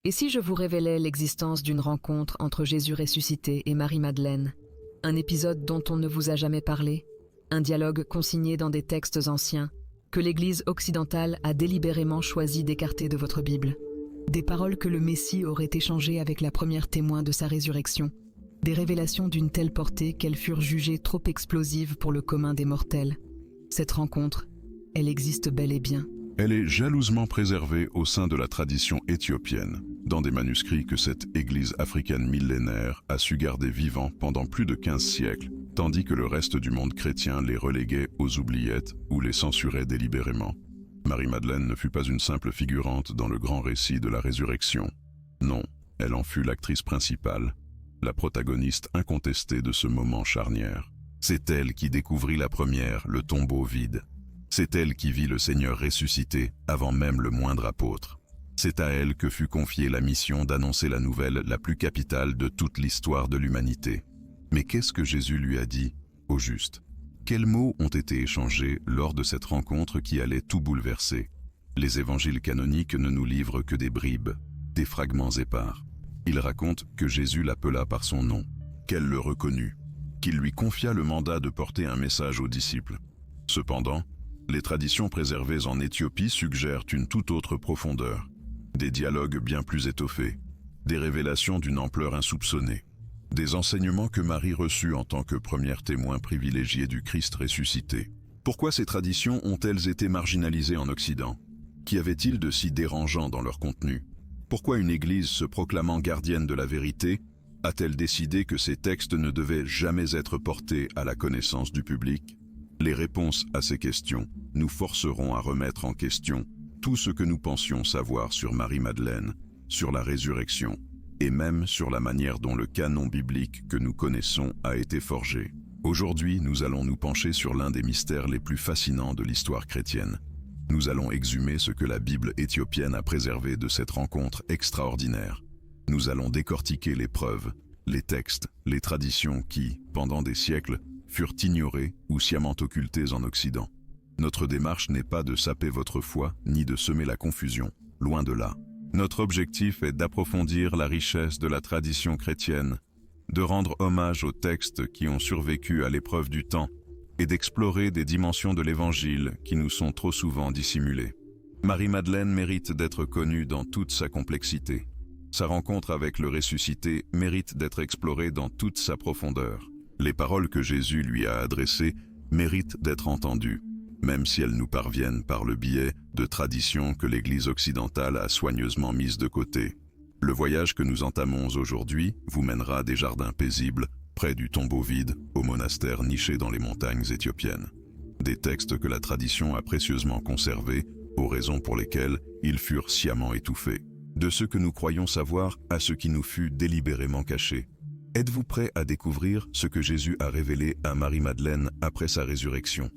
Et si je vous révélais l'existence d'une rencontre entre Jésus ressuscité et Marie-Madeleine, un épisode dont on ne vous a jamais parlé, un dialogue consigné dans des textes anciens, que l'Église occidentale a délibérément choisi d'écarter de votre Bible, des paroles que le Messie aurait échangées avec la première témoin de sa résurrection, des révélations d'une telle portée qu'elles furent jugées trop explosives pour le commun des mortels. Cette rencontre, elle existe bel et bien. Elle est jalousement préservée au sein de la tradition éthiopienne, dans des manuscrits que cette église africaine millénaire a su garder vivants pendant plus de 15 siècles, tandis que le reste du monde chrétien les reléguait aux oubliettes ou les censurait délibérément. Marie-Madeleine ne fut pas une simple figurante dans le grand récit de la résurrection. Non, elle en fut l'actrice principale, la protagoniste incontestée de ce moment charnière. C'est elle qui découvrit la première le tombeau vide. C'est elle qui vit le Seigneur ressuscité avant même le moindre apôtre. C'est à elle que fut confiée la mission d'annoncer la nouvelle la plus capitale de toute l'histoire de l'humanité. Mais qu'est-ce que Jésus lui a dit, au juste? Quels mots ont été échangés lors de cette rencontre qui allait tout bouleverser? Les évangiles canoniques ne nous livrent que des bribes, des fragments épars. Ils racontent que Jésus l'appela par son nom, qu'elle le reconnut, qu'il lui confia le mandat de porter un message aux disciples. Cependant, les traditions préservées en Éthiopie suggèrent une toute autre profondeur, des dialogues bien plus étoffés, des révélations d'une ampleur insoupçonnée, des enseignements que Marie reçut en tant que première témoin privilégiée du Christ ressuscité. Pourquoi ces traditions ont-elles été marginalisées en Occident? Qu'y avait-il de si dérangeant dans leur contenu? Pourquoi une Église se proclamant gardienne de la vérité a-t-elle décidé que ces textes ne devaient jamais être portés à la connaissance du public? Les réponses à ces questions nous forceront à remettre en question tout ce que nous pensions savoir sur Marie-Madeleine, sur la résurrection, et même sur la manière dont le canon biblique que nous connaissons a été forgé. Aujourd'hui, nous allons nous pencher sur l'un des mystères les plus fascinants de l'histoire chrétienne. Nous allons exhumer ce que la Bible éthiopienne a préservé de cette rencontre extraordinaire. Nous allons décortiquer les preuves, les textes, les traditions qui, pendant des siècles, furent ignorées ou sciemment occultées en Occident. Notre démarche n'est pas de saper votre foi, ni de semer la confusion, loin de là. Notre objectif est d'approfondir la richesse de la tradition chrétienne, de rendre hommage aux textes qui ont survécu à l'épreuve du temps, et d'explorer des dimensions de l'Évangile qui nous sont trop souvent dissimulées. Marie-Madeleine mérite d'être connue dans toute sa complexité. Sa rencontre avec le ressuscité mérite d'être explorée dans toute sa profondeur. Les paroles que Jésus lui a adressées méritent d'être entendues, même si elles nous parviennent par le biais de traditions que l'Église occidentale a soigneusement mises de côté. Le voyage que nous entamons aujourd'hui vous mènera des jardins paisibles, près du tombeau vide, au monastère niché dans les montagnes éthiopiennes. Des textes que la tradition a précieusement conservés, aux raisons pour lesquelles ils furent sciemment étouffés. De ce que nous croyons savoir à ce qui nous fut délibérément caché. Êtes-vous prêt à découvrir ce que Jésus a révélé à Marie-Madeleine après sa résurrection?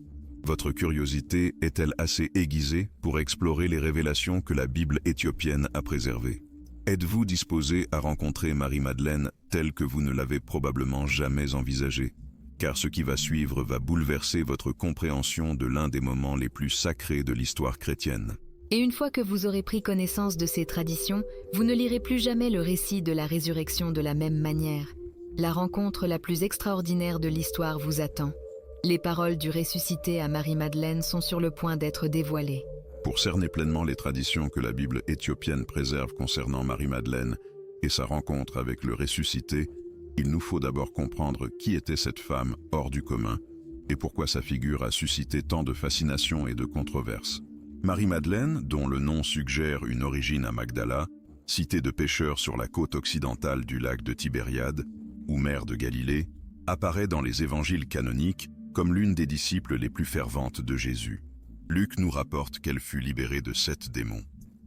Votre curiosité est-elle assez aiguisée pour explorer les révélations que la Bible éthiopienne a préservées? Êtes-vous disposé à rencontrer Marie-Madeleine telle que vous ne l'avez probablement jamais envisagée? Car ce qui va suivre va bouleverser votre compréhension de l'un des moments les plus sacrés de l'histoire chrétienne. Et une fois que vous aurez pris connaissance de ces traditions, vous ne lirez plus jamais le récit de la résurrection de la même manière. La rencontre la plus extraordinaire de l'histoire vous attend. Les paroles du ressuscité à Marie-Madeleine sont sur le point d'être dévoilées. Pour cerner pleinement les traditions que la Bible éthiopienne préserve concernant Marie-Madeleine et sa rencontre avec le ressuscité, il nous faut d'abord comprendre qui était cette femme hors du commun et pourquoi sa figure a suscité tant de fascination et de controverses. Marie-Madeleine, dont le nom suggère une origine à Magdala, cité de pêcheurs sur la côte occidentale du lac de Tibériade, ou mère de Galilée, apparaît dans les évangiles canoniques comme l'une des disciples les plus ferventes de Jésus. Luc nous rapporte qu'elle fut libérée de 7 démons.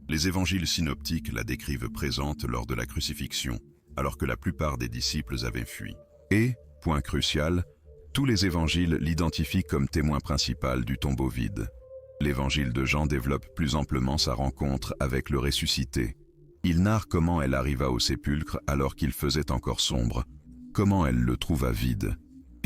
Les évangiles synoptiques la décrivent présente lors de la crucifixion, alors que la plupart des disciples avaient fui. Et, point crucial, tous les évangiles l'identifient comme témoin principal du tombeau vide. L'évangile de Jean développe plus amplement sa rencontre avec le ressuscité. Il narre comment elle arriva au sépulcre alors qu'il faisait encore sombre, comment elle le trouva vide,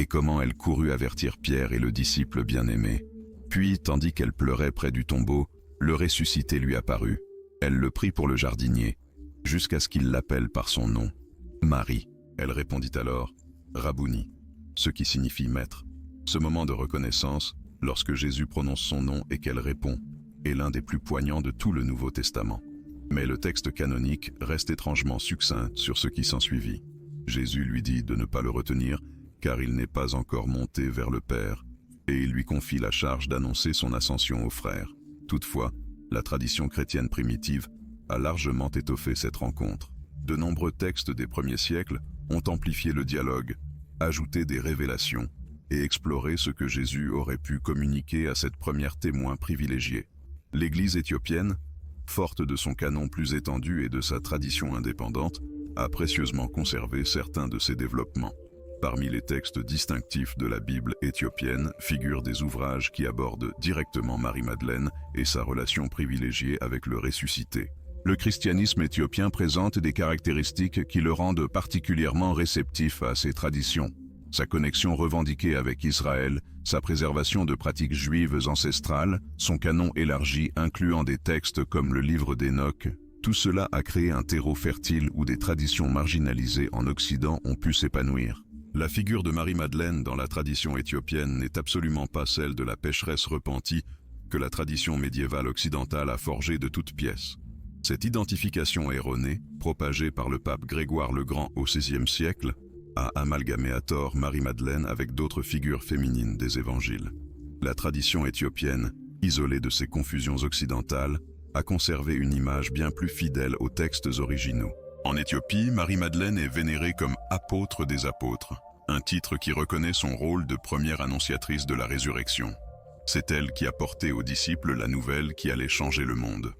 et comment elle courut avertir Pierre et le disciple bien-aimé. Puis, tandis qu'elle pleurait près du tombeau, le ressuscité lui apparut. Elle le prit pour le jardinier, jusqu'à ce qu'il l'appelle par son nom. « Marie », elle répondit alors, « Rabouni », ce qui signifie « maître ». Ce moment de reconnaissance, lorsque Jésus prononce son nom et qu'elle répond, est l'un des plus poignants de tout le Nouveau Testament. Mais le texte canonique reste étrangement succinct sur ce qui s'ensuivit. Jésus lui dit de ne pas le retenir, car il n'est pas encore monté vers le Père, et il lui confie la charge d'annoncer son ascension aux frères. Toutefois, la tradition chrétienne primitive a largement étoffé cette rencontre. De nombreux textes des premiers siècles ont amplifié le dialogue, ajouté des révélations et exploré ce que Jésus aurait pu communiquer à cette première témoin privilégiée. L'Église éthiopienne, forte de son canon plus étendu et de sa tradition indépendante, a précieusement conservé certains de ses développements. Parmi les textes distinctifs de la Bible éthiopienne figurent des ouvrages qui abordent directement Marie-Madeleine et sa relation privilégiée avec le ressuscité. Le christianisme éthiopien présente des caractéristiques qui le rendent particulièrement réceptif à ces traditions. Sa connexion revendiquée avec Israël, sa préservation de pratiques juives ancestrales, son canon élargi incluant des textes comme le livre d'Enoch, tout cela a créé un terreau fertile où des traditions marginalisées en Occident ont pu s'épanouir. La figure de Marie-Madeleine dans la tradition éthiopienne n'est absolument pas celle de la pécheresse repentie que la tradition médiévale occidentale a forgée de toutes pièces. Cette identification erronée, propagée par le pape Grégoire le Grand au XVIe siècle, a amalgamé à tort Marie-Madeleine avec d'autres figures féminines des évangiles. La tradition éthiopienne, isolée de ces confusions occidentales, a conservé une image bien plus fidèle aux textes originaux. En Éthiopie, Marie-Madeleine est vénérée comme apôtre des apôtres, un titre qui reconnaît son rôle de première annonciatrice de la résurrection. C'est elle qui a porté aux disciples la nouvelle qui allait changer le monde.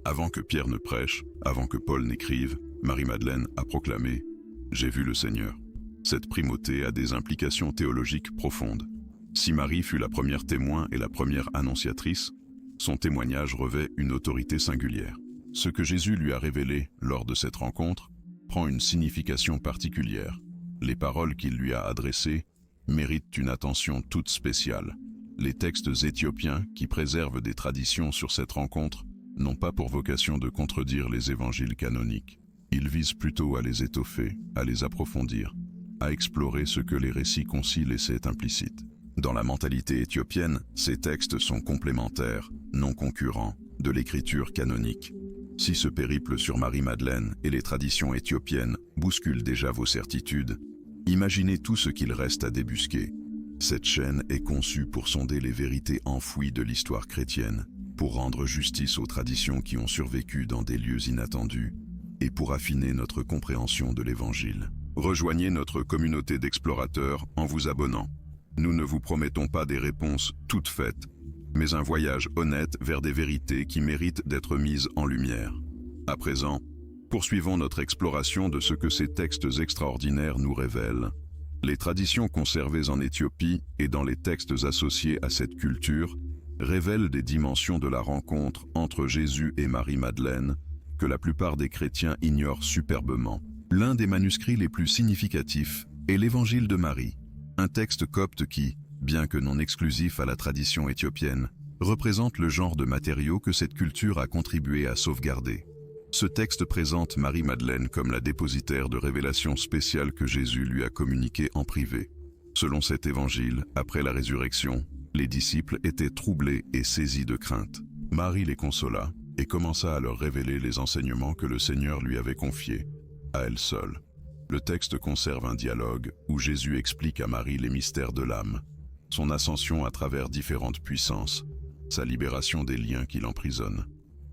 Avant que Pierre ne prêche, avant que Paul n'écrive, Marie-Madeleine a proclamé « J'ai vu le Seigneur ». Cette primauté a des implications théologiques profondes. Si Marie fut la première témoin et la première annonciatrice, son témoignage revêt une autorité singulière. Ce que Jésus lui a révélé lors de cette rencontre prend une signification particulière. Les paroles qu'il lui a adressées méritent une attention toute spéciale. Les textes éthiopiens qui préservent des traditions sur cette rencontre n'ont pas pour vocation de contredire les évangiles canoniques. Ils visent plutôt à les étoffer, à les approfondir, à explorer ce que les récits concis laissaient implicite. Dans la mentalité éthiopienne, ces textes sont complémentaires, non concurrents, de l'écriture canonique. Si ce périple sur Marie-Madeleine et les traditions éthiopiennes bousculent déjà vos certitudes, imaginez tout ce qu'il reste à débusquer. Cette chaîne est conçue pour sonder les vérités enfouies de l'histoire chrétienne, pour rendre justice aux traditions qui ont survécu dans des lieux inattendus, et pour affiner notre compréhension de l'Évangile. Rejoignez notre communauté d'explorateurs en vous abonnant. Nous ne vous promettons pas des réponses toutes faites, mais un voyage honnête vers des vérités qui méritent d'être mises en lumière. À présent, poursuivons notre exploration de ce que ces textes extraordinaires nous révèlent. Les traditions conservées en Éthiopie et dans les textes associés à cette culture révèlent des dimensions de la rencontre entre Jésus et Marie-Madeleine que la plupart des chrétiens ignorent superbement. L'un des manuscrits les plus significatifs est l'Évangile de Marie, un texte copte qui, bien que non exclusif à la tradition éthiopienne, représente le genre de matériau que cette culture a contribué à sauvegarder. Ce texte présente Marie-Madeleine comme la dépositaire de révélations spéciales que Jésus lui a communiquées en privé. Selon cet évangile, après la résurrection, les disciples étaient troublés et saisis de crainte. Marie les consola et commença à leur révéler les enseignements que le Seigneur lui avait confiés, à elle seule. Le texte conserve un dialogue où Jésus explique à Marie les mystères de l'âme, son ascension à travers différentes puissances, sa libération des liens qui l'emprisonnent.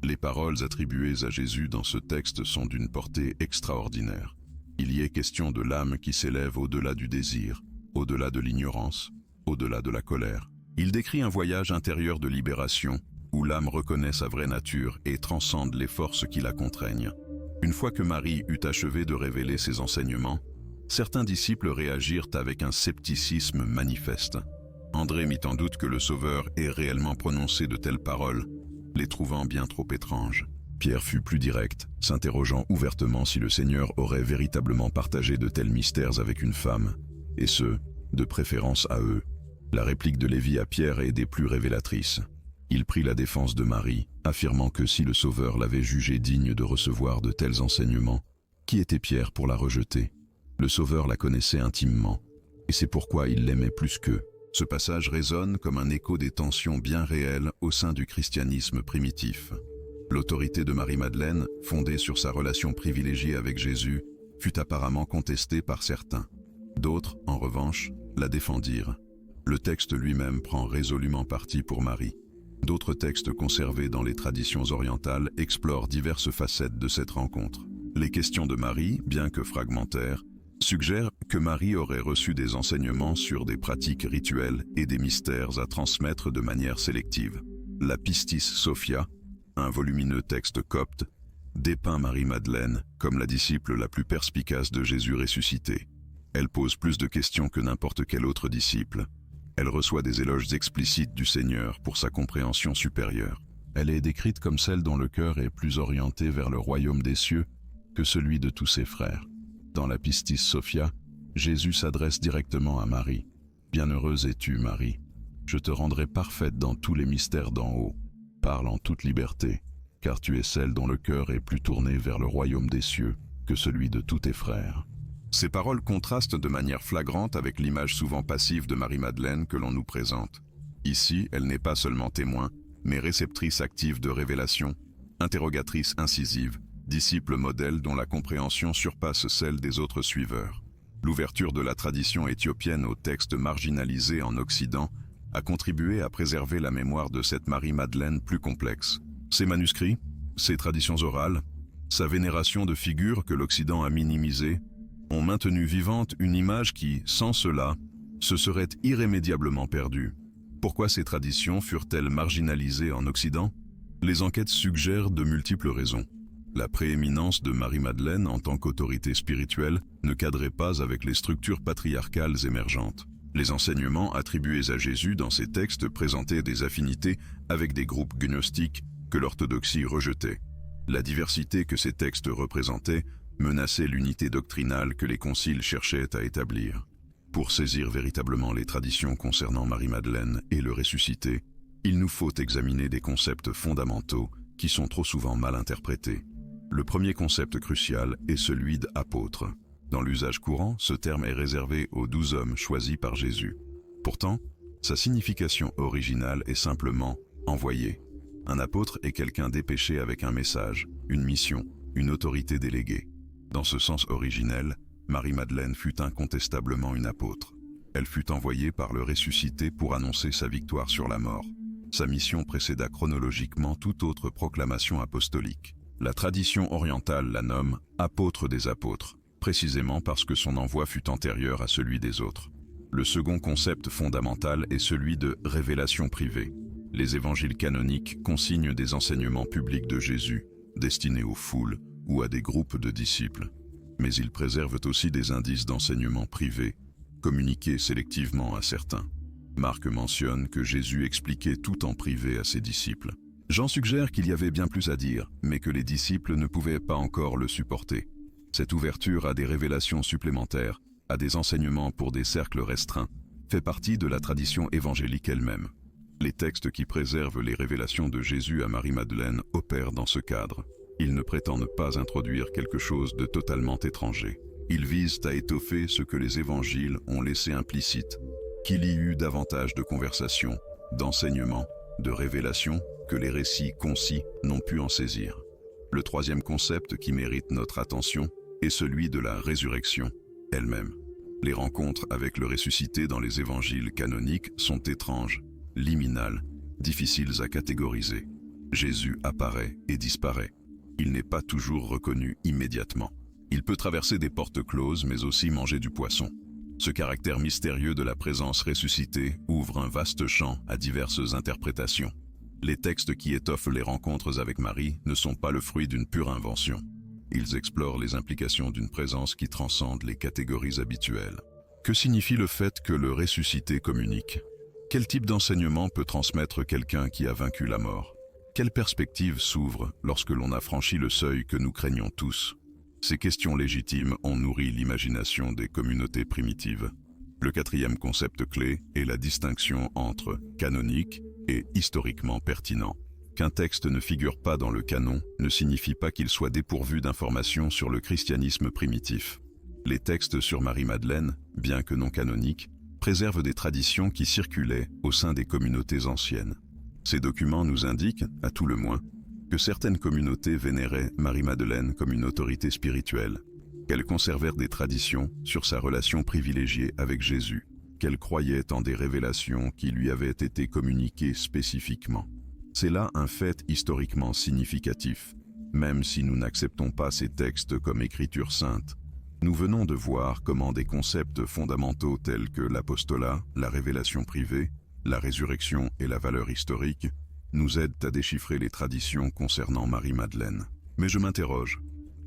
Les paroles attribuées à Jésus dans ce texte sont d'une portée extraordinaire. Il y est question de l'âme qui s'élève au-delà du désir, au-delà de l'ignorance, au-delà de la colère. Il décrit un voyage intérieur de libération, où l'âme reconnaît sa vraie nature et transcende les forces qui la contraignent. Une fois que Marie eut achevé de révéler ses enseignements, certains disciples réagirent avec un scepticisme manifeste. André mit en doute que le Sauveur ait réellement prononcé de telles paroles, les trouvant bien trop étranges. Pierre fut plus direct, s'interrogeant ouvertement si le Seigneur aurait véritablement partagé de tels mystères avec une femme, et ce, de préférence à eux. La réplique de Lévi à Pierre est des plus révélatrices. Il prit la défense de Marie, affirmant que si le Sauveur l'avait jugée digne de recevoir de tels enseignements, qui était Pierre pour la rejeter? Le Sauveur la connaissait intimement, et c'est pourquoi il l'aimait plus qu'eux. Ce passage résonne comme un écho des tensions bien réelles au sein du christianisme primitif. L'autorité de Marie-Madeleine, fondée sur sa relation privilégiée avec Jésus, fut apparemment contestée par certains. D'autres, en revanche, la défendirent. Le texte lui-même prend résolument parti pour Marie. D'autres textes conservés dans les traditions orientales explorent diverses facettes de cette rencontre. Les questions de Marie, bien que fragmentaires, suggèrent que Marie aurait reçu des enseignements sur des pratiques rituelles et des mystères à transmettre de manière sélective. La Pistis Sophia, un volumineux texte copte, dépeint Marie-Madeleine comme la disciple la plus perspicace de Jésus ressuscité. Elle pose plus de questions que n'importe quel autre disciple. Elle reçoit des éloges explicites du Seigneur pour sa compréhension supérieure. Elle est décrite comme celle dont le cœur est plus orienté vers le royaume des cieux que celui de tous ses frères. Dans la Pistis Sophia, Jésus s'adresse directement à Marie. « Bienheureuse es-tu, Marie. Je te rendrai parfaite dans tous les mystères d'en haut. Parle en toute liberté, car tu es celle dont le cœur est plus tourné vers le royaume des cieux que celui de tous tes frères. » Ces paroles contrastent de manière flagrante avec l'image souvent passive de Marie-Madeleine que l'on nous présente. Ici, elle n'est pas seulement témoin, mais réceptrice active de révélations, interrogatrice incisive, disciple modèle dont la compréhension surpasse celle des autres suiveurs. L'ouverture de la tradition éthiopienne aux textes marginalisés en Occident a contribué à préserver la mémoire de cette Marie-Madeleine plus complexe. Ses manuscrits, ses traditions orales, sa vénération de figures que l'Occident a minimisées, ont maintenu vivante une image qui, sans cela, se serait irrémédiablement perdue. Pourquoi ces traditions furent-elles marginalisées en Occident? Les enquêtes suggèrent de multiples raisons. La prééminence de Marie-Madeleine en tant qu'autorité spirituelle ne cadrait pas avec les structures patriarcales émergentes. Les enseignements attribués à Jésus dans ces textes présentaient des affinités avec des groupes gnostiques que l'orthodoxie rejetait. La diversité que ces textes représentaient menaçait l'unité doctrinale que les conciles cherchaient à établir. Pour saisir véritablement les traditions concernant Marie-Madeleine et le ressuscité, il nous faut examiner des concepts fondamentaux qui sont trop souvent mal interprétés. Le premier concept crucial est celui d'apôtre. Dans l'usage courant, ce terme est réservé aux 12 hommes choisis par Jésus. Pourtant, sa signification originale est simplement « envoyé ». Un apôtre est quelqu'un dépêché avec un message, une mission, une autorité déléguée. Dans ce sens originel, Marie-Madeleine fut incontestablement une apôtre. Elle fut envoyée par le ressuscité pour annoncer sa victoire sur la mort. Sa mission précéda chronologiquement toute autre proclamation apostolique. La tradition orientale la nomme « apôtre des apôtres », précisément parce que son envoi fut antérieur à celui des autres. Le second concept fondamental est celui de révélation privée. Les évangiles canoniques consignent des enseignements publics de Jésus, destinés aux foules ou à des groupes de disciples. Mais ils préservent aussi des indices d'enseignement privés, communiqués sélectivement à certains. Marc mentionne que Jésus expliquait tout en privé à ses disciples. Jean suggère qu'il y avait bien plus à dire, mais que les disciples ne pouvaient pas encore le supporter. Cette ouverture à des révélations supplémentaires, à des enseignements pour des cercles restreints, fait partie de la tradition évangélique elle-même. Les textes qui préservent les révélations de Jésus à Marie-Madeleine opèrent dans ce cadre. Ils ne prétendent pas introduire quelque chose de totalement étranger. Ils visent à étoffer ce que les évangiles ont laissé implicite, qu'il y eut davantage de conversations, d'enseignements, de révélations que les récits concis n'ont pu en saisir. Le troisième concept qui mérite notre attention est celui de la résurrection elle-même. Les rencontres avec le ressuscité dans les évangiles canoniques sont étranges, liminales, difficiles à catégoriser. Jésus apparaît et disparaît. Il n'est pas toujours reconnu immédiatement. Il peut traverser des portes closes mais aussi manger du poisson. Ce caractère mystérieux de la présence ressuscitée ouvre un vaste champ à diverses interprétations. Les textes qui étoffent les rencontres avec Marie ne sont pas le fruit d'une pure invention. Ils explorent les implications d'une présence qui transcende les catégories habituelles. Que signifie le fait que le ressuscité communique? Quel type d'enseignement peut transmettre quelqu'un qui a vaincu la mort? Quelle perspective s'ouvre lorsque l'on a franchi le seuil que nous craignons tous? Ces questions légitimes ont nourri l'imagination des communautés primitives. Le quatrième concept clé est la distinction entre canonique et historiquement pertinent. Qu'un texte ne figure pas dans le canon ne signifie pas qu'il soit dépourvu d'informations sur le christianisme primitif. Les textes sur Marie-Madeleine, bien que non canoniques, préservent des traditions qui circulaient au sein des communautés anciennes. Ces documents nous indiquent, à tout le moins, que certaines communautés vénéraient Marie-Madeleine comme une autorité spirituelle, qu'elles conservèrent des traditions sur sa relation privilégiée avec Jésus, qu'elles croyaient en des révélations qui lui avaient été communiquées spécifiquement. C'est là un fait historiquement significatif, même si nous n'acceptons pas ces textes comme écriture sainte. Nous venons de voir comment des concepts fondamentaux tels que l'apostolat, la révélation privée, la résurrection et la valeur historique nous aident à déchiffrer les traditions concernant Marie-Madeleine. Mais je m'interroge,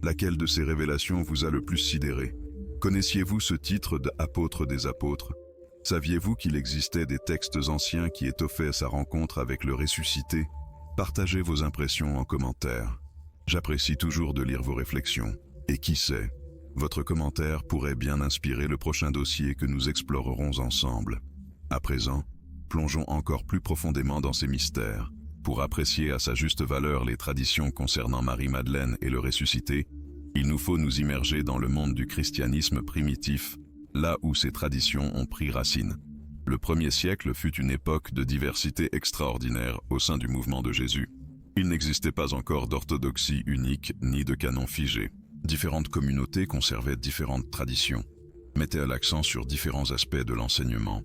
laquelle de ces révélations vous a le plus sidéré? Connaissiez-vous ce titre d'apôtre des apôtres? Saviez-vous qu'il existait des textes anciens qui étoffaient sa rencontre avec le ressuscité? Partagez vos impressions en commentaire. J'apprécie toujours de lire vos réflexions. Et qui sait, votre commentaire pourrait bien inspirer le prochain dossier que nous explorerons ensemble. À présent, plongeons encore plus profondément dans ces mystères. Pour apprécier à sa juste valeur les traditions concernant Marie-Madeleine et le ressuscité, il nous faut nous immerger dans le monde du christianisme primitif, là où ces traditions ont pris racine. Le 1er siècle fut une époque de diversité extraordinaire au sein du mouvement de Jésus. Il n'existait pas encore d'orthodoxie unique ni de canon figé. Différentes communautés conservaient différentes traditions, mettaient l'accent sur différents aspects de l'enseignement,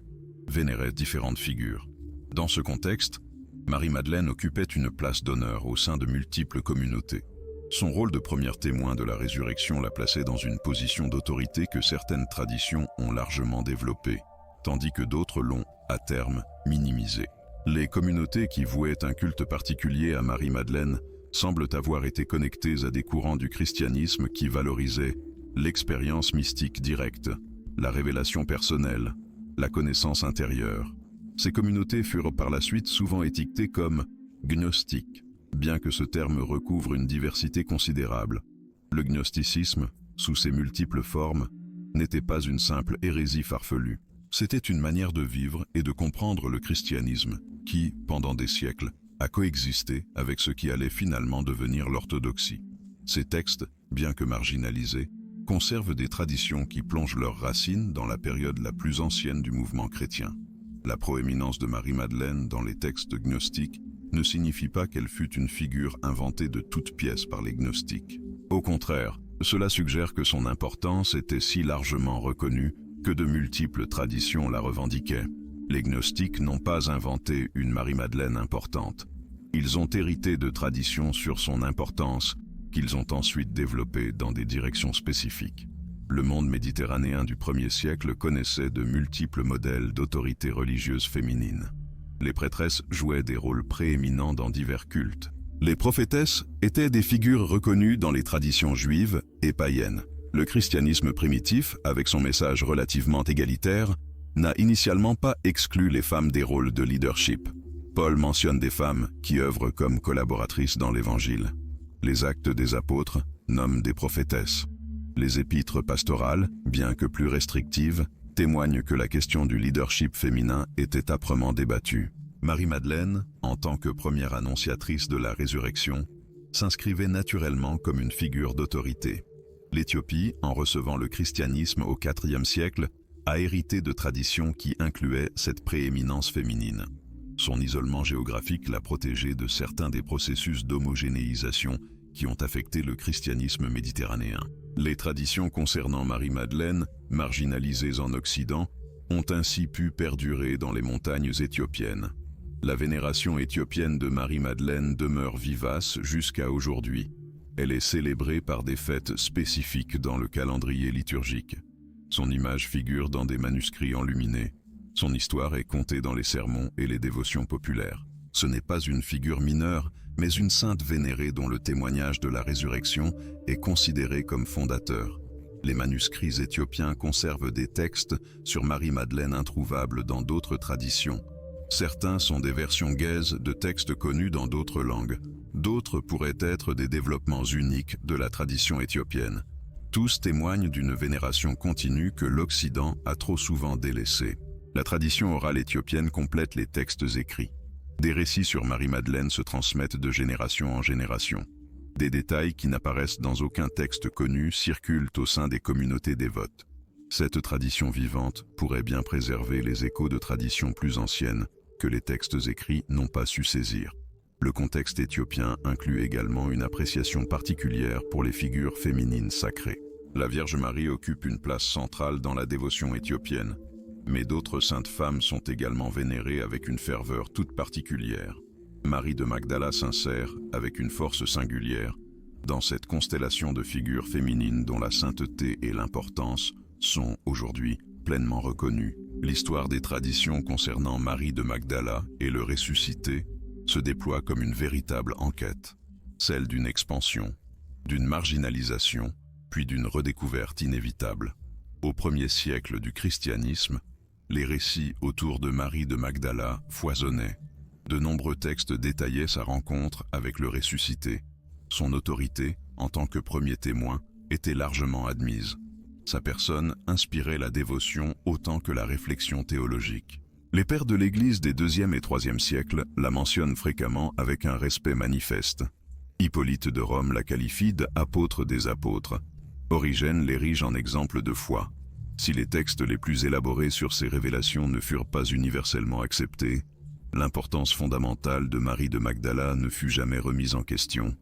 vénéraient différentes figures. Dans ce contexte, Marie-Madeleine occupait une place d'honneur au sein de multiples communautés. Son rôle de premier témoin de la résurrection la plaçait dans une position d'autorité que certaines traditions ont largement développée, tandis que d'autres l'ont, à terme, minimisée. Les communautés qui vouaient un culte particulier à Marie-Madeleine semblent avoir été connectées à des courants du christianisme qui valorisaient l'expérience mystique directe, la révélation personnelle, la connaissance intérieure. Ces communautés furent par la suite souvent étiquetées comme gnostiques, bien que ce terme recouvre une diversité considérable. Le gnosticisme, sous ses multiples formes, n'était pas une simple hérésie farfelue. C'était une manière de vivre et de comprendre le christianisme qui, pendant des siècles, a coexisté avec ce qui allait finalement devenir l'orthodoxie. Ces textes, bien que marginalisés, conservent des traditions qui plongent leurs racines dans la période la plus ancienne du mouvement chrétien. La proéminence de Marie-Madeleine dans les textes gnostiques ne signifie pas qu'elle fut une figure inventée de toutes pièces par les gnostiques. Au contraire, cela suggère que son importance était si largement reconnue que de multiples traditions la revendiquaient. Les gnostiques n'ont pas inventé une Marie-Madeleine importante. Ils ont hérité de traditions sur son importance qu'ils ont ensuite développées dans des directions spécifiques. Le monde méditerranéen du 1er siècle connaissait de multiples modèles d'autorité religieuse féminine. Les prêtresses jouaient des rôles prééminents dans divers cultes. Les prophétesses étaient des figures reconnues dans les traditions juives et païennes. Le christianisme primitif, avec son message relativement égalitaire, n'a initialement pas exclu les femmes des rôles de leadership. Paul mentionne des femmes qui œuvrent comme collaboratrices dans l'Évangile. Les actes des apôtres nomment des prophétesses. Les épîtres pastorales, bien que plus restrictives, témoignent que la question du leadership féminin était âprement débattue. Marie-Madeleine, en tant que première annonciatrice de la résurrection, s'inscrivait naturellement comme une figure d'autorité. L'Éthiopie, en recevant le christianisme au IVe siècle, a hérité de traditions qui incluaient cette prééminence féminine. Son isolement géographique l'a protégée de certains des processus d'homogénéisation qui ont affecté le christianisme méditerranéen. Les traditions concernant Marie-Madeleine, marginalisées en Occident, ont ainsi pu perdurer dans les montagnes éthiopiennes. La vénération éthiopienne de Marie-Madeleine demeure vivace jusqu'à aujourd'hui. Elle est célébrée par des fêtes spécifiques dans le calendrier liturgique. Son image figure dans des manuscrits enluminés. Son histoire est contée dans les sermons et les dévotions populaires. Ce n'est pas une figure mineure, mais une sainte vénérée dont le témoignage de la résurrection est considéré comme fondateur. Les manuscrits éthiopiens conservent des textes sur Marie-Madeleine introuvables dans d'autres traditions. Certains sont des versions guèzes de textes connus dans d'autres langues. D'autres pourraient être des développements uniques de la tradition éthiopienne. Tous témoignent d'une vénération continue que l'Occident a trop souvent délaissée. La tradition orale éthiopienne complète les textes écrits. Des récits sur Marie-Madeleine se transmettent de génération en génération. Des détails qui n'apparaissent dans aucun texte connu circulent au sein des communautés dévotes. Cette tradition vivante pourrait bien préserver les échos de traditions plus anciennes que les textes écrits n'ont pas su saisir. Le contexte éthiopien inclut également une appréciation particulière pour les figures féminines sacrées. La Vierge Marie occupe une place centrale dans la dévotion éthiopienne, mais d'autres saintes femmes sont également vénérées avec une ferveur toute particulière. Marie de Magdala s'insère, avec une force singulière, dans cette constellation de figures féminines dont la sainteté et l'importance sont, aujourd'hui, pleinement reconnues. L'histoire des traditions concernant Marie de Magdala et le ressuscité se déploie comme une véritable enquête, celle d'une expansion, d'une marginalisation, puis d'une redécouverte inévitable. Au 1er siècle du christianisme, les récits autour de Marie de Magdala foisonnaient. De nombreux textes détaillaient sa rencontre avec le ressuscité. Son autorité, en tant que premier témoin, était largement admise. Sa personne inspirait la dévotion autant que la réflexion théologique. Les pères de l'Église des 2e et 3e siècles la mentionnent fréquemment avec un respect manifeste. Hippolyte de Rome la qualifie d'apôtre des apôtres. Origène l'érige en exemple de foi. Si les textes les plus élaborés sur ces révélations ne furent pas universellement acceptés, l'importance fondamentale de Marie de Magdala ne fut jamais remise en question.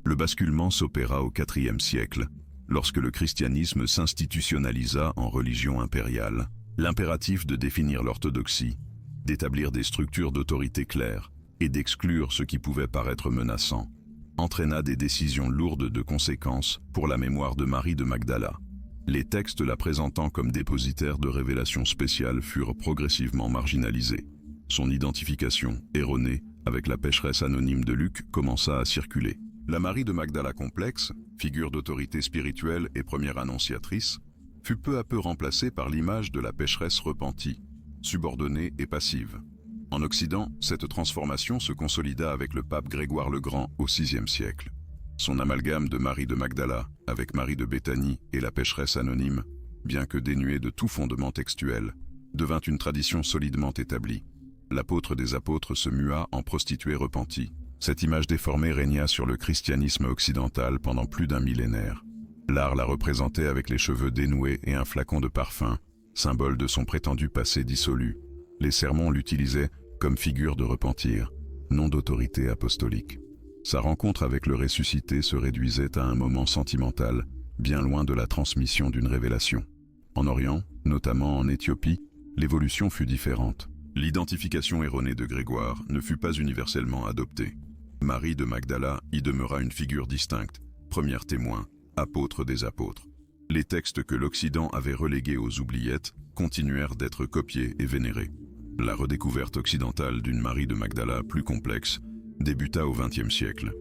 Le basculement s'opéra au IVe siècle, lorsque le christianisme s'institutionnalisa en religion impériale. L'impératif de définir l'orthodoxie, d'établir des structures d'autorité claires et d'exclure ce qui pouvait paraître menaçant, entraîna des décisions lourdes de conséquences pour la mémoire de Marie de Magdala. Les textes la présentant comme dépositaire de révélations spéciales furent progressivement marginalisés. Son identification, erronée, avec la pécheresse anonyme de Luc, commença à circuler. La Marie de Magdala complexe, figure d'autorité spirituelle et première annonciatrice, fut peu à peu remplacée par l'image de la pécheresse repentie, subordonnée et passive. En Occident, cette transformation se consolida avec le pape Grégoire le Grand au VIe siècle. Son amalgame de Marie de Magdala avec Marie de Béthanie et la pécheresse anonyme, bien que dénuée de tout fondement textuel, devint une tradition solidement établie. L'apôtre des apôtres se mua en prostituée repentie. Cette image déformée régna sur le christianisme occidental pendant plus d'un millénaire. L'art la représentait avec les cheveux dénoués et un flacon de parfum, symbole de son prétendu passé dissolu. Les sermons l'utilisaient comme figure de repentir, non d'autorité apostolique. Sa rencontre avec le ressuscité se réduisait à un moment sentimental, bien loin de la transmission d'une révélation. En Orient, notamment en Éthiopie, l'évolution fut différente. L'identification erronée de Grégoire ne fut pas universellement adoptée. Marie de Magdala y demeura une figure distincte, première témoin, apôtre des apôtres. Les textes que l'Occident avait relégués aux oubliettes continuèrent d'être copiés et vénérés. La redécouverte occidentale d'une Marie de Magdala plus complexe débuta au XXe siècle.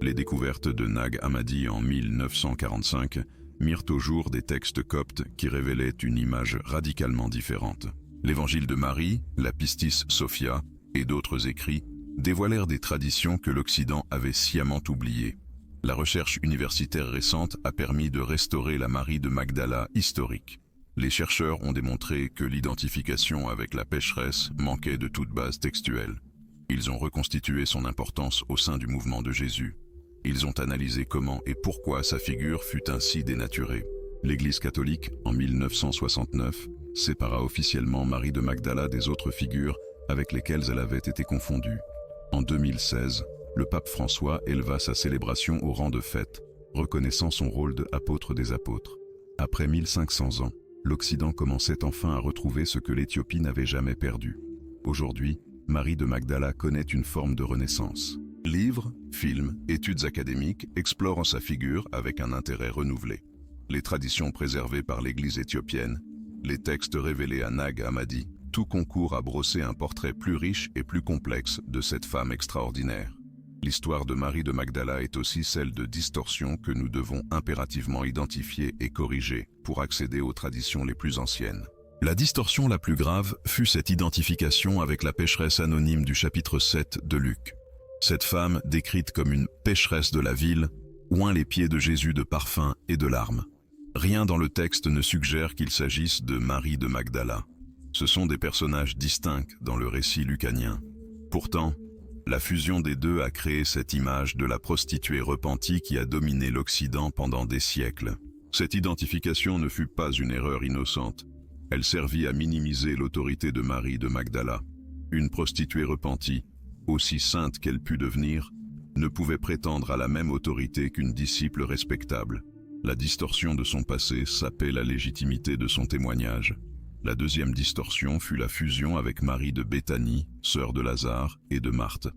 Les découvertes de Nag Hammadi en 1945 mirent au jour des textes coptes qui révélaient une image radicalement différente. L'Évangile de Marie, la Pistis Sophia et d'autres écrits dévoilèrent des traditions que l'Occident avait sciemment oubliées. La recherche universitaire récente a permis de restaurer la Marie de Magdala historique. Les chercheurs ont démontré que l'identification avec la pécheresse manquait de toute base textuelle. Ils ont reconstitué son importance au sein du mouvement de Jésus. Ils ont analysé comment et pourquoi sa figure fut ainsi dénaturée. L'Église catholique, en 1969, sépara officiellement Marie de Magdala des autres figures avec lesquelles elle avait été confondue. En 2016, le pape François éleva sa célébration au rang de fête, reconnaissant son rôle de apôtre des apôtres. Après 1500 ans, l'Occident commençait enfin à retrouver ce que l'Éthiopie n'avait jamais perdu. Aujourd'hui, Marie de Magdala connaît une forme de renaissance. Livres, films, études académiques explorent sa figure avec un intérêt renouvelé. Les traditions préservées par l'Église éthiopienne, les textes révélés à Nag Hammadi, tout concourt à brosser un portrait plus riche et plus complexe de cette femme extraordinaire. L'histoire de Marie de Magdala est aussi celle de distorsions que nous devons impérativement identifier et corriger pour accéder aux traditions les plus anciennes. La distorsion la plus grave fut cette identification avec la pécheresse anonyme du chapitre 7 de Luc. Cette femme, décrite comme une pécheresse de la ville, oint les pieds de Jésus de parfums et de larmes. Rien dans le texte ne suggère qu'il s'agisse de Marie de Magdala. Ce sont des personnages distincts dans le récit lucanien. Pourtant, La fusion des deux a créé cette image de la prostituée repentie qui a dominé l'Occident pendant des siècles. Cette identification ne fut pas une erreur innocente. Elle servit à minimiser l'autorité de Marie de Magdala. Une prostituée repentie, aussi sainte qu'elle put devenir, ne pouvait prétendre à la même autorité qu'une disciple respectable. La distorsion de son passé sapait la légitimité de son témoignage. La deuxième distorsion fut la fusion avec Marie de Béthanie, sœur de Lazare et de Marthe.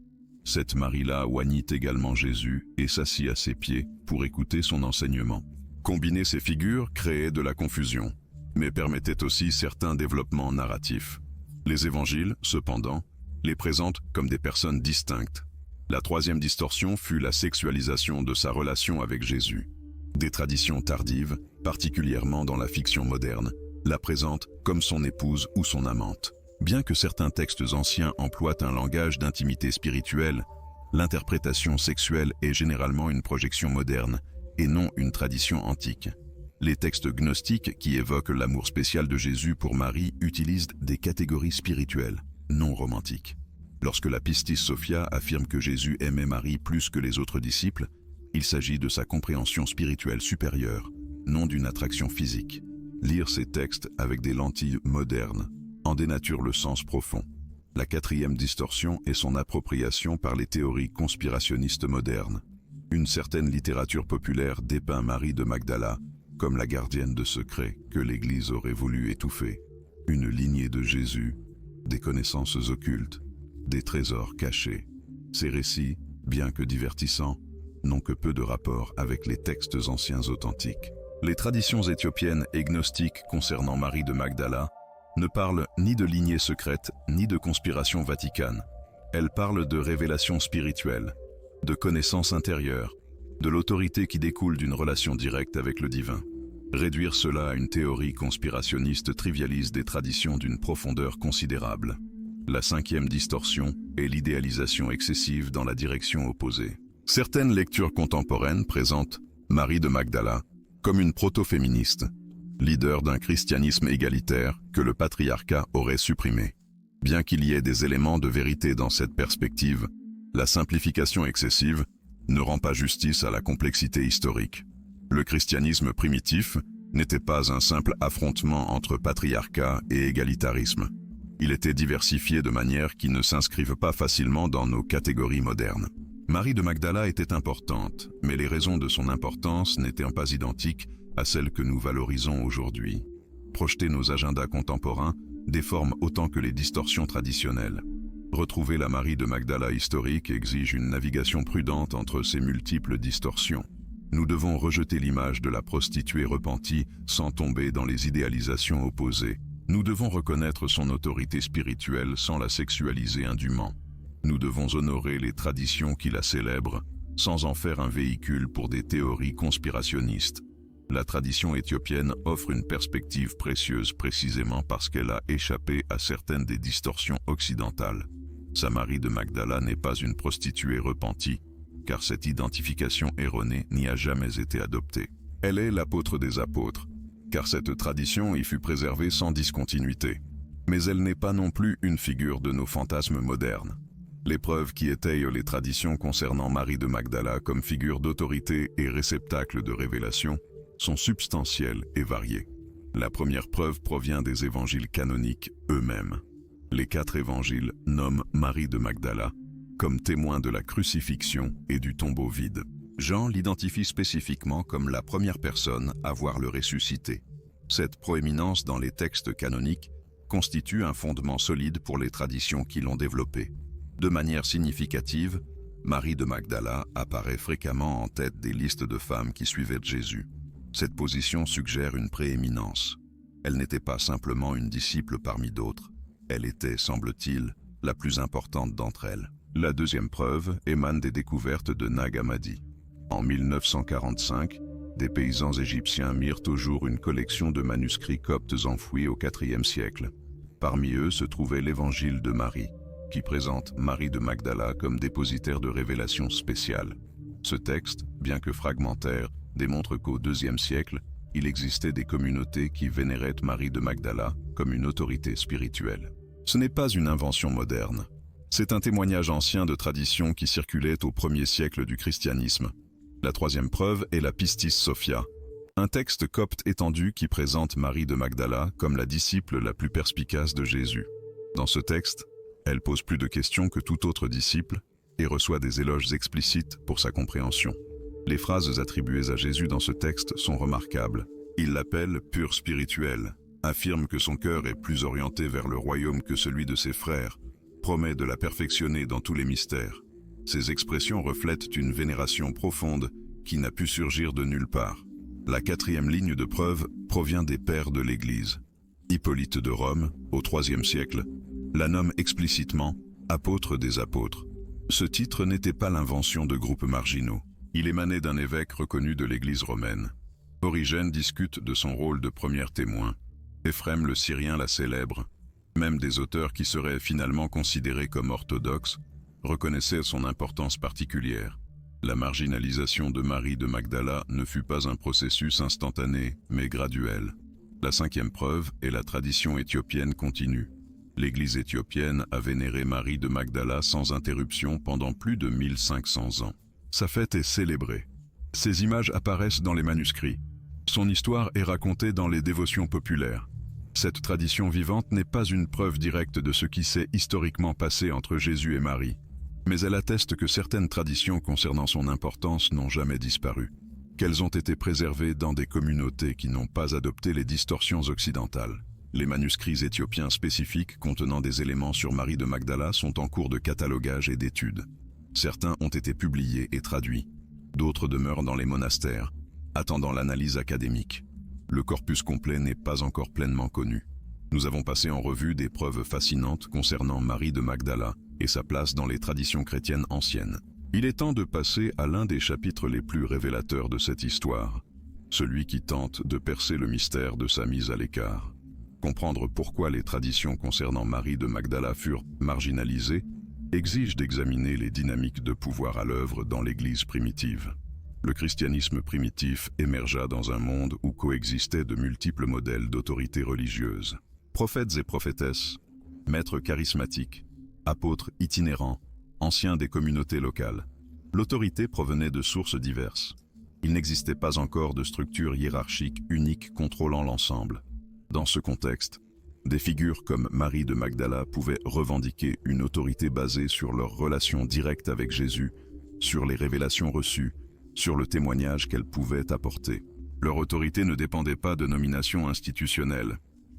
Cette Marie-là oignit également Jésus et s'assit à ses pieds pour écouter son enseignement. Combiner ces figures créait de la confusion, mais permettait aussi certains développements narratifs. Les évangiles, cependant, les présentent comme des personnes distinctes. La troisième distorsion fut la sexualisation de sa relation avec Jésus. Des traditions tardives, particulièrement dans la fiction moderne, la présentent comme son épouse ou son amante. Bien que certains textes anciens emploient un langage d'intimité spirituelle, l'interprétation sexuelle est généralement une projection moderne et non une tradition antique. Les textes gnostiques qui évoquent l'amour spécial de Jésus pour Marie utilisent des catégories spirituelles, non romantiques. Lorsque la Pistis Sophia affirme que Jésus aimait Marie plus que les autres disciples, il s'agit de sa compréhension spirituelle supérieure, non d'une attraction physique. Lire ces textes avec des lentilles modernes en dénature le sens profond. La quatrième distorsion est son appropriation par les théories conspirationnistes modernes. Une certaine littérature populaire dépeint Marie de Magdala comme la gardienne de secrets que l'Église aurait voulu étouffer. Une lignée de Jésus, des connaissances occultes, des trésors cachés. Ces récits, bien que divertissants, n'ont que peu de rapport avec les textes anciens authentiques. Les traditions éthiopiennes et gnostiques concernant Marie de Magdala ne parlent ni de lignée secrète ni de conspiration vaticane. Elles parlent de révélation spirituelle, de connaissance intérieure, de l'autorité qui découle d'une relation directe avec le divin. Réduire cela à une théorie conspirationniste trivialise des traditions d'une profondeur considérable. La cinquième distorsion est l'idéalisation excessive dans la direction opposée. Certaines lectures contemporaines présentent Marie de Magdala comme une proto-féministe, leader d'un christianisme égalitaire que le patriarcat aurait supprimé. Bien qu'il y ait des éléments de vérité dans cette perspective, la simplification excessive ne rend pas justice à la complexité historique. Le christianisme primitif n'était pas un simple affrontement entre patriarcat et égalitarisme. Il était diversifié de manière qui ne s'inscrivent pas facilement dans nos catégories modernes. Marie de Magdala était importante, mais les raisons de son importance n'étaient pas identiques à celles que nous valorisons aujourd'hui. Projeter nos agendas contemporains déforme autant que les distorsions traditionnelles. Retrouver la Marie de Magdala historique exige une navigation prudente entre ces multiples distorsions. Nous devons rejeter l'image de la prostituée repentie sans tomber dans les idéalisations opposées. Nous devons reconnaître son autorité spirituelle sans la sexualiser indûment. Nous devons honorer les traditions qui la célèbrent sans en faire un véhicule pour des théories conspirationnistes. La tradition éthiopienne offre une perspective précieuse précisément parce qu'elle a échappé à certaines des distorsions occidentales. Sa Marie de Magdala n'est pas une prostituée repentie, car cette identification erronée n'y a jamais été adoptée. Elle est l'apôtre des apôtres, car cette tradition y fut préservée sans discontinuité. Mais elle n'est pas non plus une figure de nos fantasmes modernes. Les preuves qui étayent les traditions concernant Marie de Magdala comme figure d'autorité et réceptacle de révélation sont substantielles et variées. La première preuve provient des évangiles canoniques eux-mêmes. Les 4 évangiles nomment Marie de Magdala comme témoin de la crucifixion et du tombeau vide. Jean l'identifie spécifiquement comme la première personne à voir le ressuscité. Cette proéminence dans les textes canoniques constitue un fondement solide pour les traditions qui l'ont développé. De manière significative, Marie de Magdala apparaît fréquemment en tête des listes de femmes qui suivaient Jésus. Cette position suggère une prééminence. Elle n'était pas simplement une disciple parmi d'autres. Elle était, semble-t-il, la plus importante d'entre elles. La deuxième preuve émane des découvertes de Nag Hammadi. En 1945, des paysans égyptiens mirent au jour une collection de manuscrits coptes enfouis au IVe siècle. Parmi eux se trouvait l'Évangile de Marie, qui présente Marie de Magdala comme dépositaire de révélations spéciales. Ce texte, bien que fragmentaire, démontre qu'au IIe siècle, il existait des communautés qui vénéraient Marie de Magdala comme une autorité spirituelle. Ce n'est pas une invention moderne. C'est un témoignage ancien de tradition qui circulait au 1er siècle du christianisme. La troisième preuve est la Pistis Sophia, un texte copte étendu qui présente Marie de Magdala comme la disciple la plus perspicace de Jésus. Dans ce texte, elle pose plus de questions que tout autre disciple et reçoit des éloges explicites pour sa compréhension. Les phrases attribuées à Jésus dans ce texte sont remarquables. Il l'appelle « pur spirituel », affirme que son cœur est plus orienté vers le royaume que celui de ses frères, promet de la perfectionner dans tous les mystères. Ces expressions reflètent une vénération profonde qui n'a pu surgir de nulle part. La quatrième ligne de preuve provient des pères de l'Église. Hippolyte de Rome, au IIIe siècle, la nomme explicitement « apôtre des apôtres ». Ce titre n'était pas l'invention de groupes marginaux. Il émanait d'un évêque reconnu de l'Église romaine. Origène discute de son rôle de premier témoin. Éphrem le Syrien la célèbre. Même des auteurs qui seraient finalement considérés comme orthodoxes reconnaissaient son importance particulière. La marginalisation de Marie de Magdala ne fut pas un processus instantané, mais graduel. La cinquième preuve est la tradition éthiopienne continue. L'Église éthiopienne a vénéré Marie de Magdala sans interruption pendant plus de 1500 ans. Sa fête est célébrée. Ses images apparaissent dans les manuscrits. Son histoire est racontée dans les dévotions populaires. Cette tradition vivante n'est pas une preuve directe de ce qui s'est historiquement passé entre Jésus et Marie, mais elle atteste que certaines traditions concernant son importance n'ont jamais disparu, qu'elles ont été préservées dans des communautés qui n'ont pas adopté les distorsions occidentales. Les manuscrits éthiopiens spécifiques contenant des éléments sur Marie de Magdala sont en cours de catalogage et d'étude. Certains ont été publiés et traduits, d'autres demeurent dans les monastères, attendant l'analyse académique. Le corpus complet n'est pas encore pleinement connu. Nous avons passé en revue des preuves fascinantes concernant Marie de Magdala et sa place dans les traditions chrétiennes anciennes. Il est temps de passer à l'un des chapitres les plus révélateurs de cette histoire, celui qui tente de percer le mystère de sa mise à l'écart. Comprendre pourquoi les traditions concernant Marie de Magdala furent marginalisées exige d'examiner les dynamiques de pouvoir à l'œuvre dans l'Église primitive. Le christianisme primitif émergea dans un monde où coexistaient de multiples modèles d'autorité religieuse. Prophètes et prophétesses, maîtres charismatiques, apôtres itinérants, anciens des communautés locales. L'autorité provenait de sources diverses. Il n'existait pas encore de structure hiérarchique unique contrôlant l'ensemble. Dans ce contexte, des figures comme Marie de Magdala pouvaient revendiquer une autorité basée sur leur relation directe avec Jésus, sur les révélations reçues, sur le témoignage qu'elles pouvaient apporter. Leur autorité ne dépendait pas de nominations institutionnelles,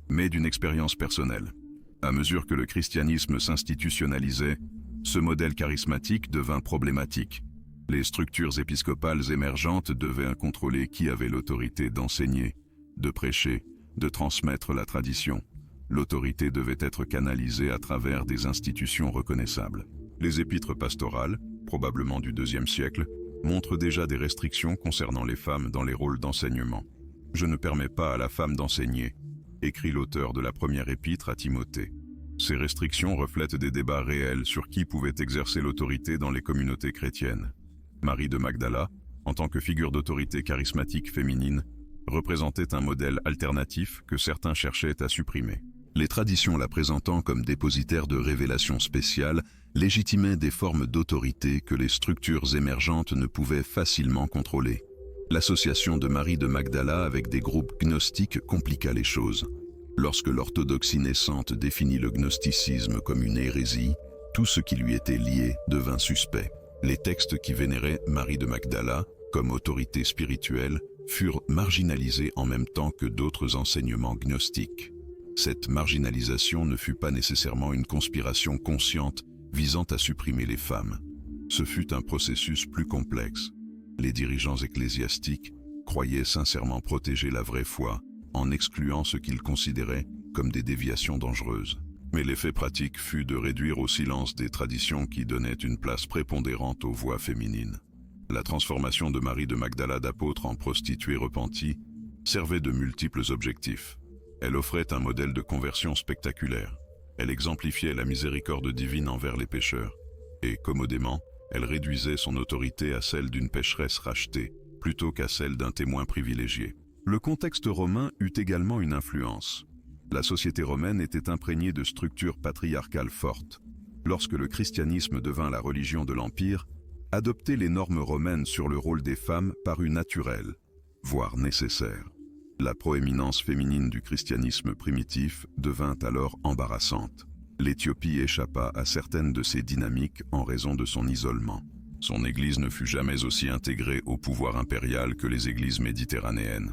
mais d'une expérience personnelle. À mesure que le christianisme s'institutionnalisait, ce modèle charismatique devint problématique. Les structures épiscopales émergentes devaient contrôler qui avait l'autorité d'enseigner, de prêcher, de transmettre la tradition. L'autorité devait être canalisée à travers des institutions reconnaissables. Les épîtres pastorales, probablement du IIe siècle, montrent déjà des restrictions concernant les femmes dans les rôles d'enseignement. « Je ne permets pas à la femme d'enseigner », écrit l'auteur de la première épître à Timothée. Ces restrictions reflètent des débats réels sur qui pouvait exercer l'autorité dans les communautés chrétiennes. Marie de Magdala, en tant que figure d'autorité charismatique féminine, représentait un modèle alternatif que certains cherchaient à supprimer. Les traditions la présentant comme dépositaire de révélations spéciales légitimaient des formes d'autorité que les structures émergentes ne pouvaient facilement contrôler. L'association de Marie de Magdala avec des groupes gnostiques compliqua les choses. Lorsque l'orthodoxie naissante définit le gnosticisme comme une hérésie, tout ce qui lui était lié devint suspect. Les textes qui vénéraient Marie de Magdala comme autorité spirituelle furent marginalisés en même temps que d'autres enseignements gnostiques. Cette marginalisation ne fut pas nécessairement une conspiration consciente visant à supprimer les femmes. Ce fut un processus plus complexe. Les dirigeants ecclésiastiques croyaient sincèrement protéger la vraie foi en excluant ce qu'ils considéraient comme des déviations dangereuses. Mais l'effet pratique fut de réduire au silence des traditions qui donnaient une place prépondérante aux voix féminines. La transformation de Marie de Magdala d'apôtre en prostituée repentie servait de multiples objectifs. Elle offrait un modèle de conversion spectaculaire. Elle exemplifiait la miséricorde divine envers les pécheurs. Et, commodément, elle réduisait son autorité à celle d'une pécheresse rachetée, plutôt qu'à celle d'un témoin privilégié. Le contexte romain eut également une influence. La société romaine était imprégnée de structures patriarcales fortes. lorsque le christianisme devint la religion de l'Empire, adopter les normes romaines sur le rôle des femmes parut naturel, voire nécessaire. La proéminence féminine du christianisme primitif devint alors embarrassante. L'Éthiopie échappa à certaines de ces dynamiques en raison de son isolement. Son église ne fut jamais aussi intégrée au pouvoir impérial que les églises méditerranéennes.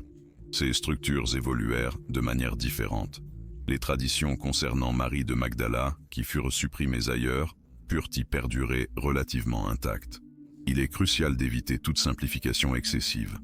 Ces structures évoluèrent de manière différente. Les traditions concernant Marie de Magdala, qui furent supprimées ailleurs, purent y perdurer relativement intactes. Il est crucial d'éviter toute simplification excessive.